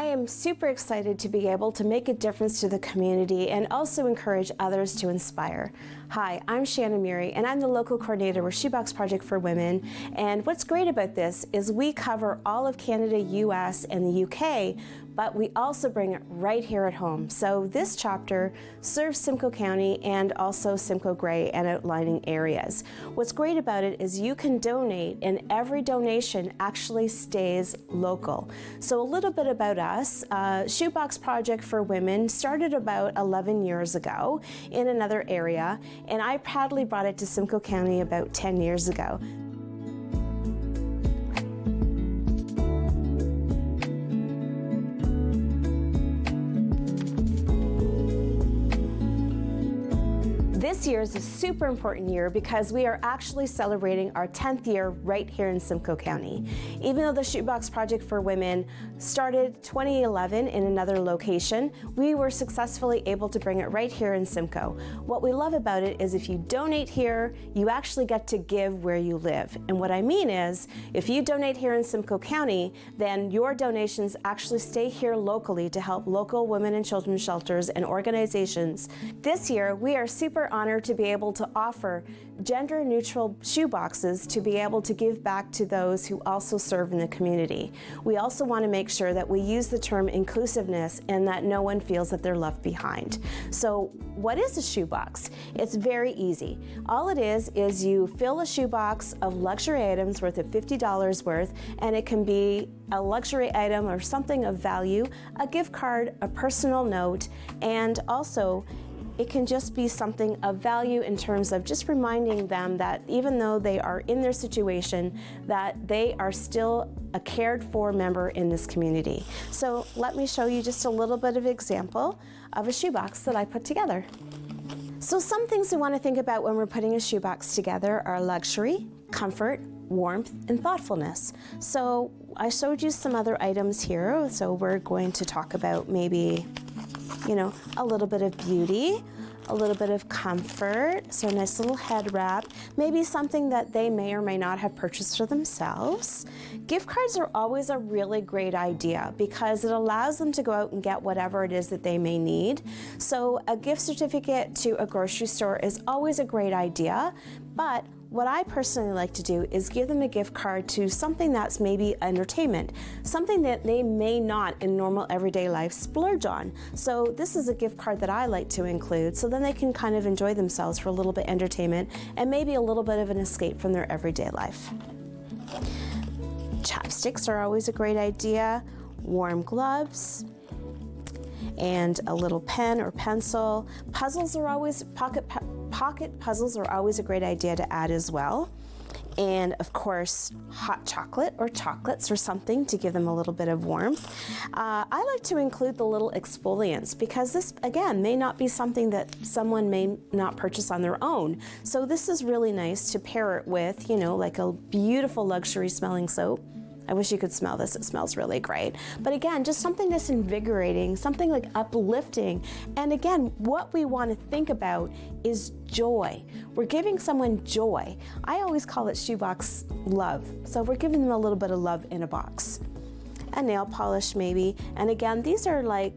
I am super excited to be able to make a difference to the community and also encourage others to inspire. Hi, I'm Shannon Murray and I'm the local coordinator with Shoebox Project for Women. And what's great about this is we cover all of Canada, US, and the UK, but we also bring it right here at home. So this chapter serves Simcoe County and also Simcoe Grey and outlying areas. What's great about it is you can donate and every donation actually stays local. So a little bit about us. Shoebox Project for Women started about 11 years ago in another area, and I proudly brought it to Simcoe County about 10 years ago. This year is a super important year because we are actually celebrating our 10th year right here in Simcoe County. Even though the Shoebox Project for Women started 2011 in another location, we were successfully able to bring it right here in Simcoe. What we love about it is if you donate here, you actually get to give where you live. And what I mean is, if you donate here in Simcoe County, then your donations actually stay here locally to help local women and children's shelters and organizations. This year, we are super honored to be able to offer gender-neutral shoeboxes to be able to give back to those who also serve in the community. We also want to make sure that we use the term inclusiveness and that no one feels that they're left behind. So what is a shoebox? It's very easy. All it is you fill a shoebox of luxury items worth of $50 worth, and it can be a luxury item or something of value, a gift card, a personal note, and also it can just be something of value in terms of just reminding them that even though they are in their situation, that they are still a cared for member in this community. So let me show you just a little bit of example of a shoebox that I put together. So some things we want to think about when we're putting a shoebox together are luxury, comfort, warmth, and thoughtfulness. So I showed you some other items here. So we're going to talk about maybe, you know, a little bit of beauty, a little bit of comfort, so a nice little head wrap, maybe something that they may or may not have purchased for themselves. Gift cards are always a really great idea because it allows them to go out and get whatever it is that they may need. So a gift certificate to a grocery store is always a great idea, but what I personally like to do is give them a gift card to something that's maybe entertainment, something that they may not in normal everyday life splurge on. So this is a gift card that I like to include, so then they can kind of enjoy themselves for a little bit of entertainment and maybe a little bit of an escape from their everyday life. Chapsticks are always a great idea, warm gloves, and a little pen or pencil. Puzzles are always, pocket puzzles are always a great idea to add as well. And of course, hot chocolate or chocolates or something to give them a little bit of warmth. I like to include the little exfoliants because this, again, may not be something that someone may not purchase on their own. So this is really nice to pair it with, you know, like a beautiful luxury smelling soap. I wish you could smell this, it smells really great. But again, just something that's invigorating, something like uplifting. And again, what we want to think about is joy. We're giving someone joy. I always call it shoebox love. So we're giving them a little bit of love in a box. A nail polish maybe. And again, these are like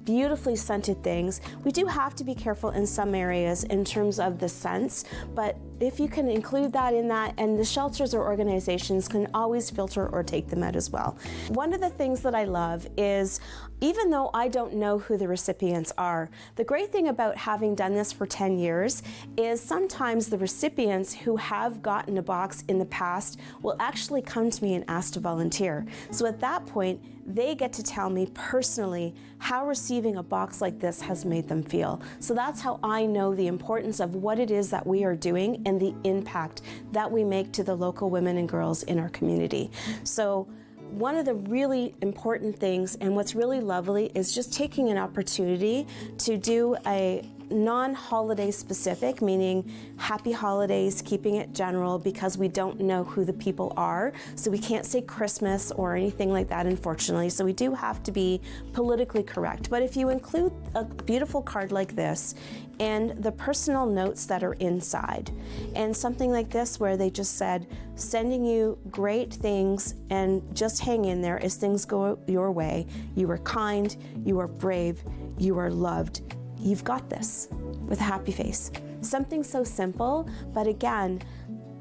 beautifully scented things. We do have to be careful in some areas in terms of the scents, but if you can include that in that, and the shelters or organizations can always filter or take them out as well. One of the things that I love is, even though I don't know who the recipients are, the great thing about having done this for 10 years is sometimes the recipients who have gotten a box in the past will actually come to me and ask to volunteer. So at that point, they get to tell me personally how receiving a box like this has made them feel. So that's how I know the importance of what it is that we are doing and the impact that we make to the local women and girls in our community. So one of the really important things and what's really lovely is just taking an opportunity to do a non-holiday specific, meaning happy holidays, keeping it general because we don't know who the people are. So we can't say Christmas or anything like that, unfortunately. So we do have to be politically correct. But if you include a beautiful card like this and the personal notes that are inside, and something like this where they just said, sending you great things and just hang in there as things go your way. You are kind, you are brave, you are loved. You've got this, with a happy face. Something so simple, but again,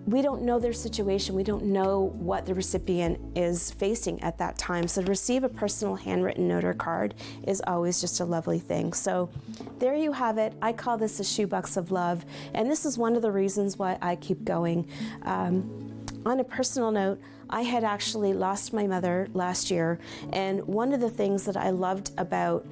we don't know their situation. We don't know what the recipient is facing at that time. So to receive a personal handwritten note or card is always just a lovely thing. So there you have it. I call this a shoebox of love. And this is one of the reasons why I keep going. On a personal note, I had actually lost my mother last year. And one of the things that I loved about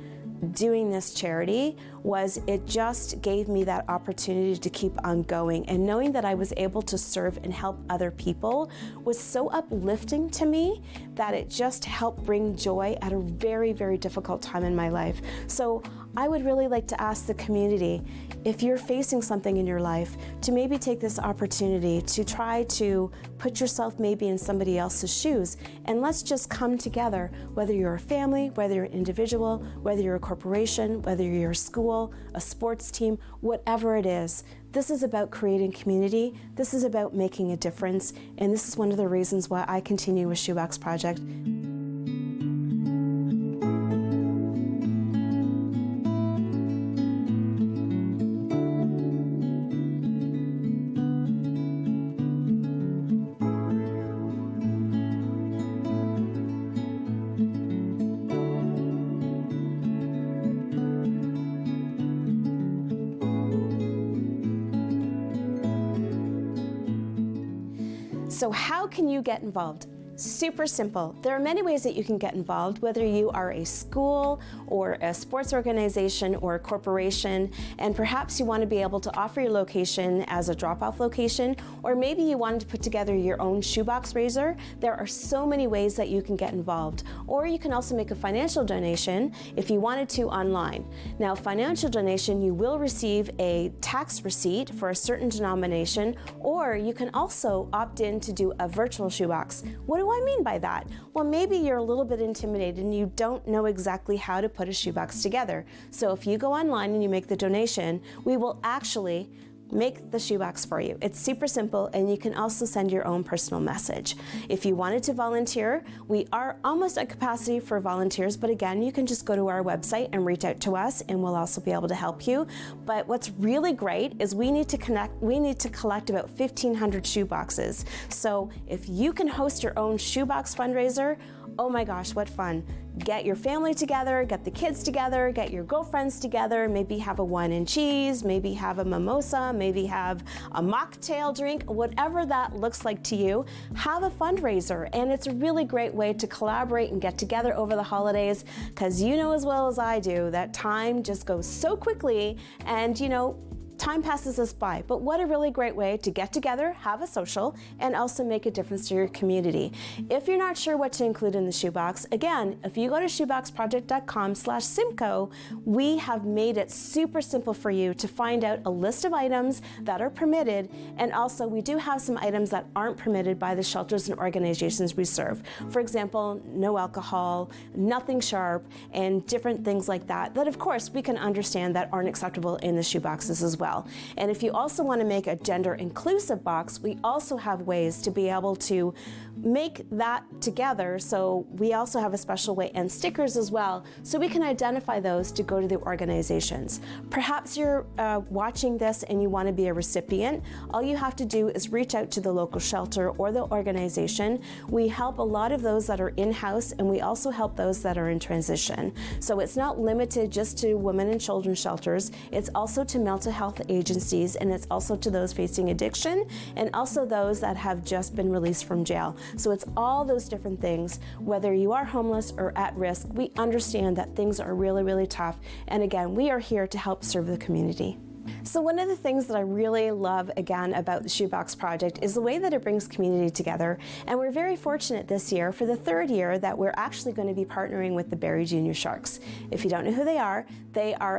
doing this charity was it just gave me that opportunity to keep on going, and knowing that I was able to serve and help other people was so uplifting to me that it just helped bring joy at a very, very difficult time in my life. So I would really like to ask the community, if you're facing something in your life, to maybe take this opportunity to try to put yourself maybe in somebody else's shoes, and let's just come together, whether you're a family, whether you're an individual, whether you're a corporation, whether you're a school, a sports team, whatever it is. This is about creating community. This is about making a difference. And this is one of the reasons why I continue with Shoebox Project. So how can you get involved? Super simple. There are many ways that you can get involved, whether you are a school or a sports organization or a corporation, and perhaps you want to be able to offer your location as a drop-off location, or maybe you wanted to put together your own shoebox raiser. There are so many ways that you can get involved. Or you can also make a financial donation if you wanted to online. Now, financial donation, you will receive a tax receipt for a certain denomination, or you can also opt in to do a virtual shoebox. What do I mean by that? Well, maybe you're a little bit intimidated and you don't know exactly how to put a shoebox together. So if you go online and you make the donation, we will actually make the shoebox for you. It's super simple, and you can also send your own personal message. If you wanted to volunteer, we are almost at capacity for volunteers, but again, you can just go to our website and reach out to us, and we'll also be able to help you. But what's really great is we need to collect about 1,500 shoeboxes. So if you can host your own shoebox fundraiser, oh my gosh, what fun. Get your family together, get the kids together, get your girlfriends together, maybe have a wine and cheese, maybe have a mimosa, maybe have a mocktail drink, whatever that looks like to you. Have a fundraiser, and it's a really great way to collaborate and get together over the holidays, because you know as well as I do that time just goes so quickly, and time passes us by, but what a really great way to get together, have a social, and also make a difference to your community. If you're not sure what to include in the shoebox, again, if you go to shoeboxproject.com/Simcoe, we have made it super simple for you to find out a list of items that are permitted, and also we do have some items that aren't permitted by the shelters and organizations we serve. For example, no alcohol, nothing sharp, and different things like that, that of course we can understand that aren't acceptable in the shoeboxes as well. And if you also want to make a gender inclusive box, we also have ways to be able to make that together. So we also have a special way, and stickers as well, so we can identify those to go to the organizations. Perhaps you're watching this and you want to be a recipient. All you have to do is reach out to the local shelter or the organization. We help a lot of those that are in-house, and we also help those that are in transition. So it's not limited just to women and children's shelters. It's also to mental health agencies, and it's also to those facing addiction, and also those that have just been released from jail. So it's all those different things. Whether you are homeless or at risk, we understand that things are really, really tough. And again, we are here to help serve the community. So one of the things that I really love again about the Shoebox project is the way that it brings community together, and we're very fortunate this year for the third year that we're actually going to be partnering with the Barrie Junior Sharks. If you don't know who they are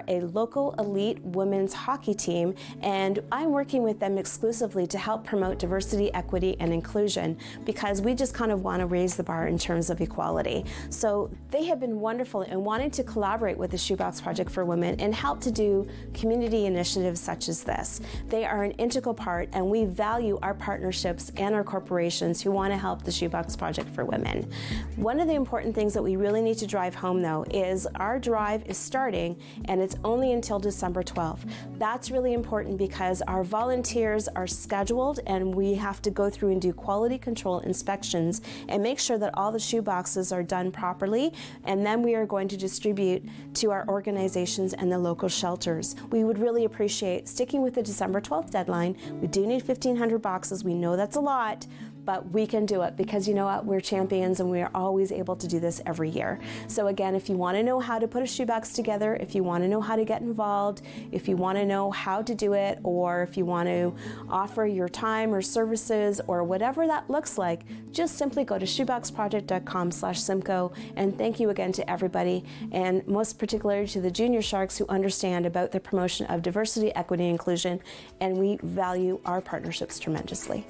a local elite women's hockey team, and I'm working with them exclusively to help promote diversity, equity, and inclusion because we just kind of want to raise the bar in terms of equality. So they have been wonderful in wanting to collaborate with the Shoebox Project for Women and help to do community initiatives such as this. They are an integral part, and we value our partnerships and our corporations who want to help the Shoebox Project for Women. One of the important things that we really need to drive home though is our drive is starting and it's only until December 12th. That's really important because our volunteers are scheduled and we have to go through and do quality control inspections and make sure that all the shoe boxes are done properly, and then we are going to distribute to our organizations and the local shelters. We would really appreciate sticking with the December 12th deadline. We do need 1,500 boxes. We know that's a lot, but we can do it because you know what? We're champions and we are always able to do this every year. So again, if you want to know how to put a shoebox together, if you want to know how to get involved, if you want to know how to do it, or if you want to offer your time or services or whatever that looks like, just simply go to shoeboxproject.com/Simcoe. And thank you again to everybody, and most particularly to the Junior Sharks who understand about the promotion of diversity, equity, and inclusion, and we value our partnerships tremendously.